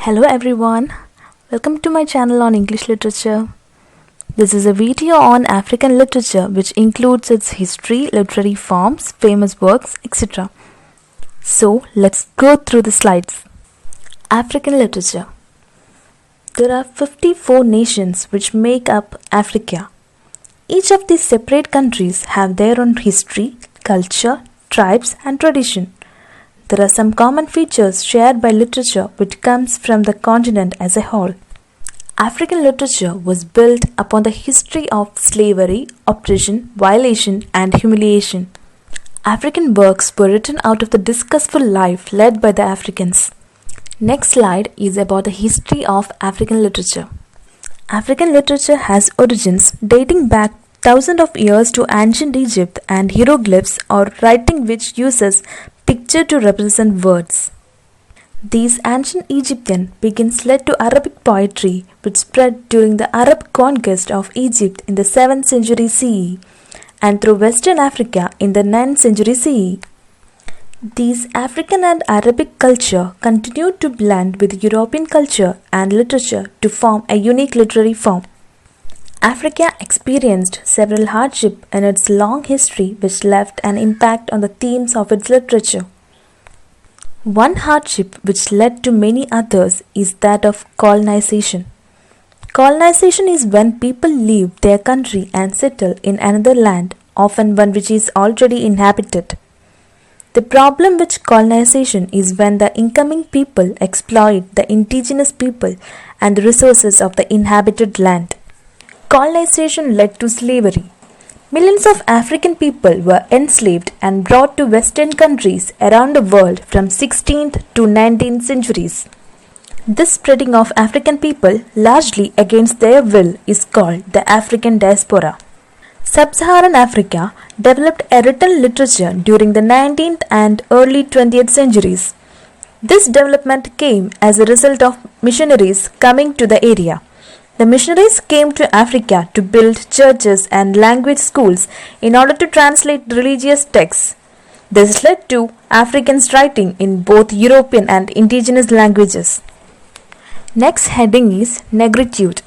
Hello everyone, welcome to my channel on English literature. This is a video on African literature which includes its history, literary forms, famous works, etc. So let's go through the slides. African literature. There are 54 nations which make up Africa. Each of these separate countries have their own history, culture, tribes and tradition. There are some common features shared by literature which comes from the continent as a whole. African literature was built upon the history of slavery, oppression, violation and humiliation. African works were written out of the disgustful life led by the Africans. Next slide is about the history of African literature. African literature has origins dating back thousands of years to ancient Egypt and hieroglyphs or writing which uses picture to represent words. These ancient Egyptian beginnings led to Arabic poetry which spread during the Arab conquest of Egypt in the 7th century CE and through Western Africa in the 9th century CE. These African and Arabic culture continued to blend with European culture and literature to form a unique literary form. Africa experienced several hardships in its long history which left an impact on the themes of its literature. One hardship which led to many others is that of colonization. Colonization is when people leave their country and settle in another land, often one which is already inhabited. The problem with colonization is when the incoming people exploit the indigenous people and the resources of the inhabited land. Colonization led to slavery. Millions of African people were enslaved and brought to Western countries around the world from 16th to 19th centuries. This spreading of African people, largely against their will, is called the African diaspora. Sub-Saharan Africa developed a written literature during the 19th and early 20th centuries. This development came as a result of missionaries coming to the area. The missionaries came to Africa to build churches and language schools in order to translate religious texts. This led to Africans writing in both European and indigenous languages. Next heading is Negritude.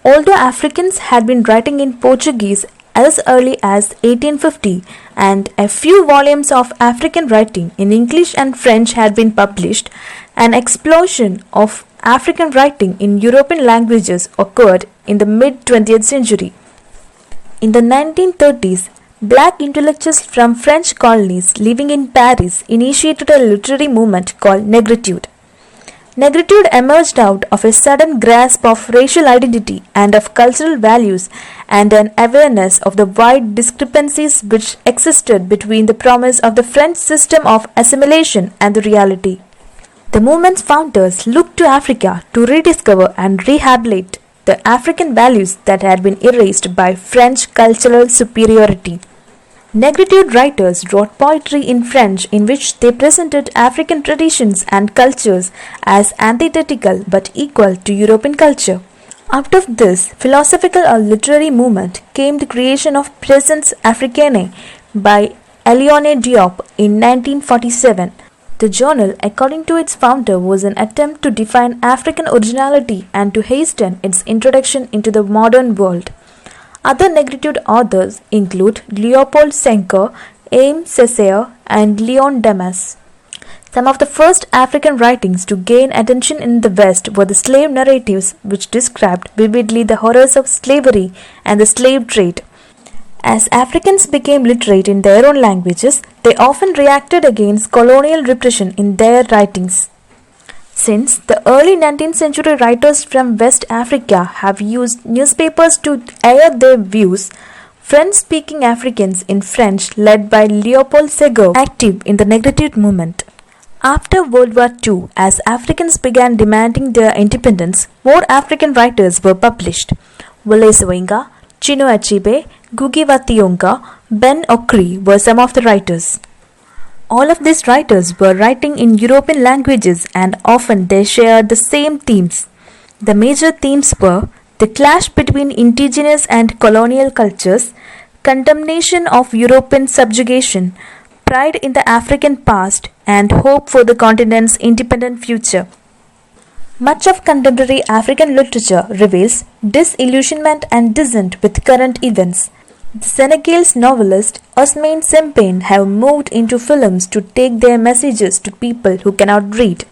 Although Africans had been writing in Portuguese as early as 1850 and a few volumes of African writing in English and French had been published, an explosion of African writing in European languages occurred in the mid-20th century. In the 1930s, black intellectuals from French colonies living in Paris initiated a literary movement called Negritude. Negritude emerged out of a sudden grasp of racial identity and of cultural values and an awareness of the wide discrepancies which existed between the promise of the French system of assimilation and the reality. The movement's founders looked to Africa to rediscover and rehabilitate the African values that had been erased by French cultural superiority. Negritude writers wrote poetry in French in which they presented African traditions and cultures as antithetical but equal to European culture. Out of this philosophical or literary movement came the creation of Presence Africaine by Elione Diop in 1947. The journal, according to its founder, was an attempt to define African originality and to hasten its introduction into the modern world. Other Negritude authors include Leopold Senker, Aimé Césaire, and Leon Demas. Some of the first African writings to gain attention in the West were the slave narratives, which described vividly the horrors of slavery and the slave trade. As Africans became literate in their own languages, they often reacted against colonial repression in their writings. Since the early 19th century writers from West Africa have used newspapers to air their views, French-speaking Africans in French led by Leopold Ségur active in the Negritude movement. After World War II, as Africans began demanding their independence, more African writers were published. Wole Soyinka, Chinua Achebe, Ngugi wa Thiong'o, Ben Okri were some of the writers. All of these writers were writing in European languages and often they shared the same themes. The major themes were the clash between indigenous and colonial cultures, condemnation of European subjugation, pride in the African past, and hope for the continent's independent future. Much of contemporary African literature reveals disillusionment and dissent with current events. The Senegalese novelist Ousmane Sembène have moved into films to take their messages to people who cannot read.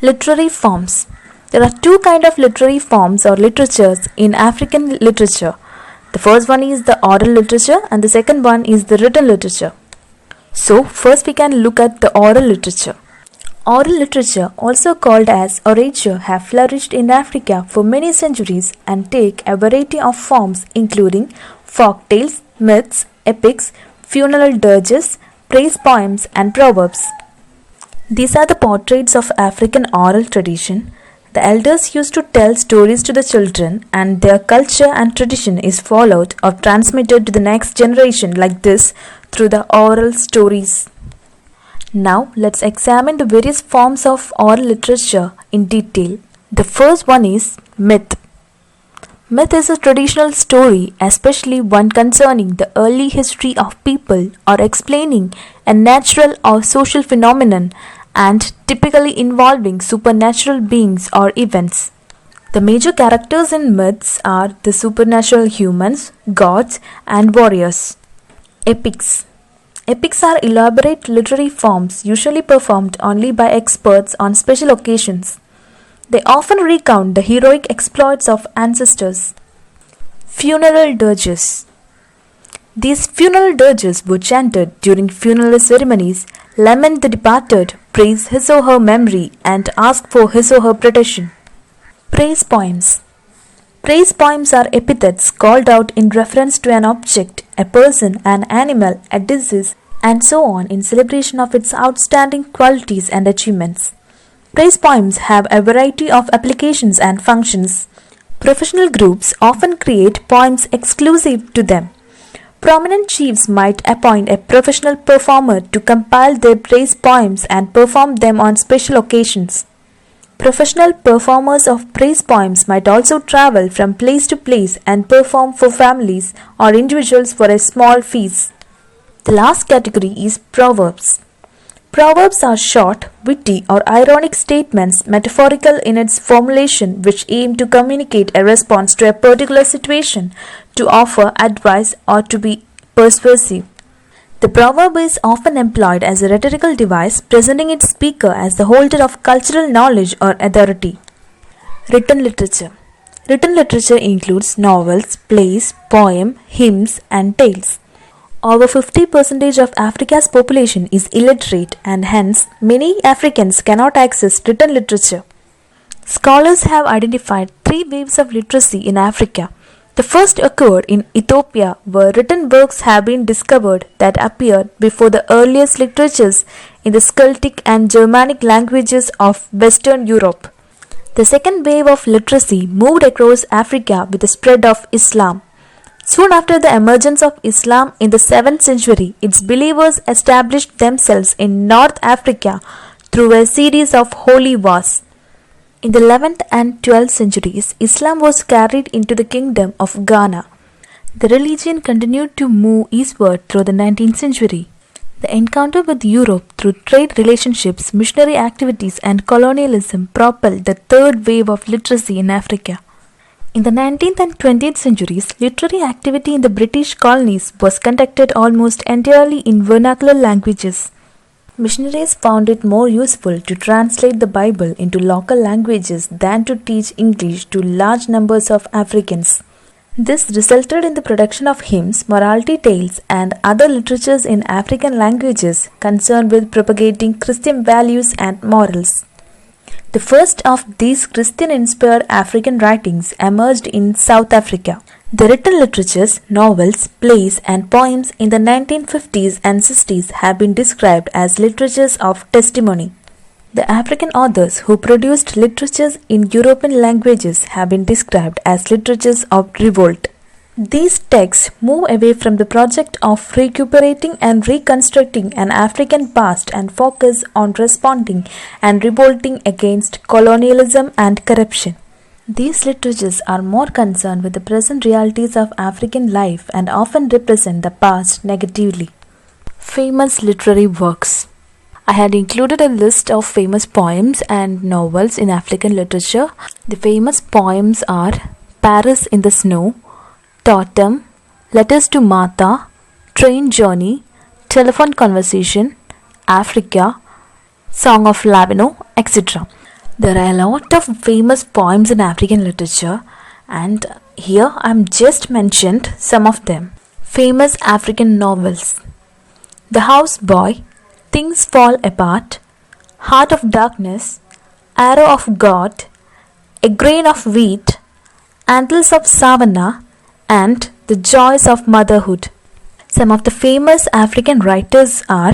Literary forms. There are two kinds of literary forms or literatures in African literature. The first one is the oral literature and the second one is the written literature. So, first we can look at the oral literature. Oral literature, also called as orature, have flourished in Africa for many centuries and take a variety of forms including folk tales, myths, epics, funeral dirges, praise poems and proverbs. These are the portraits of African oral tradition. The elders used to tell stories to the children and their culture and tradition is followed or transmitted to the next generation like this through the oral stories. Now let's examine the various forms of oral literature in detail. The first one is myth. Myth is a traditional story, especially one concerning the early history of people or explaining a natural or social phenomenon and typically involving supernatural beings or events. The major characters in myths are the supernatural humans, gods, and warriors. Epics. Epics are elaborate literary forms usually performed only by experts on special occasions. They often recount the heroic exploits of ancestors. Funeral dirges. These funeral dirges were chanted during funeral ceremonies, lament the departed, praise his or her memory, and ask for his or her protection. Praise poems. Praise poems are epithets called out in reference to an object, a person, an animal, a disease, and so on in celebration of its outstanding qualities and achievements. Praise poems have a variety of applications and functions. Professional groups often create poems exclusive to them. Prominent chiefs might appoint a professional performer to compile their praise poems and perform them on special occasions. Professional performers of praise poems might also travel from place to place and perform for families or individuals for a small fees. The last category is proverbs. Proverbs are short, witty, or ironic statements metaphorical in its formulation which aim to communicate a response to a particular situation, to offer advice, or to be persuasive. The proverb is often employed as a rhetorical device presenting its speaker as the holder of cultural knowledge or authority. Written literature. Written literature includes novels, plays, poems, hymns, and tales. Over 50% of Africa's population is illiterate and hence many Africans cannot access written literature. Scholars have identified three waves of literacy in Africa. The first occurred in Ethiopia, where written works have been discovered that appeared before the earliest literatures in the Celtic and Germanic languages of Western Europe. The second wave of literacy moved across Africa with the spread of Islam. Soon after the emergence of Islam in the 7th century, its believers established themselves in North Africa through a series of holy wars. In the 11th and 12th centuries, Islam was carried into the kingdom of Ghana. The religion continued to move eastward through the 19th century. The encounter with Europe through trade relationships, missionary activities, and colonialism propelled the third wave of literacy in Africa. In the 19th and 20th centuries, literary activity in the British colonies was conducted almost entirely in vernacular languages. Missionaries found it more useful to translate the Bible into local languages than to teach English to large numbers of Africans. This resulted in the production of hymns, morality tales, and other literatures in African languages concerned with propagating Christian values and morals. The first of these Christian-inspired African writings emerged in South Africa. The written literatures, novels, plays, and poems in the 1950s and 60s have been described as literatures of testimony. The African authors who produced literatures in European languages have been described as literatures of revolt. These texts move away from the project of recuperating and reconstructing an African past and focus on responding and revolting against colonialism and corruption. These literatures are more concerned with the present realities of African life and often represent the past negatively. Famous literary works. I had included a list of famous poems and novels in African literature. The famous poems are Paris in the Snow, Totem, Letters to Martha, Train Journey, Telephone Conversation, Africa, Song of Lavino, etc. There are a lot of famous poems in African literature, and here I'm just mentioned some of them. Famous African novels: The Houseboy, Things Fall Apart, Heart of Darkness, Arrow of God, A Grain of Wheat, Antles of Savannah, and The Joys of Motherhood. Some of the famous African writers are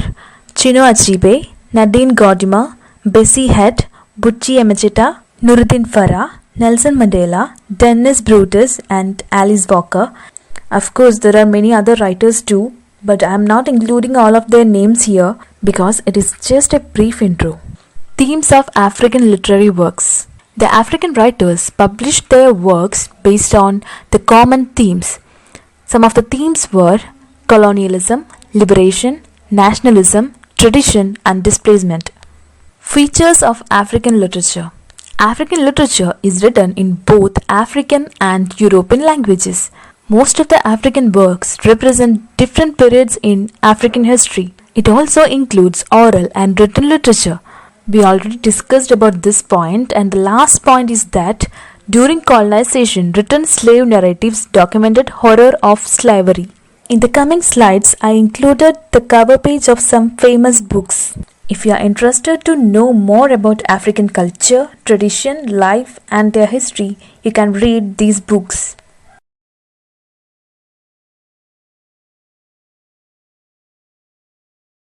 Chinua Achebe, Nadine Gordimer, Bessie Head, Buchi Emecheta, Nuruddin Farah, Nelson Mandela, Dennis Brutus, and Alice Walker. Of course, there are many other writers too, but I am not including all of their names here because it is just a brief intro. Themes of African literary works. The African writers published their works based on the common themes. Some of the themes were colonialism, liberation, nationalism, tradition, and displacement. Features of African literature. African literature is written in both African and European languages. Most of the African works represent different periods in African history. It also includes oral and written literature. We already discussed about this point, and the last point is that during colonization, written slave narratives documented horror of slavery. In the coming slides, I included the cover page of some famous books. If you are interested to know more about African culture, tradition, life, and their history, you can read these books.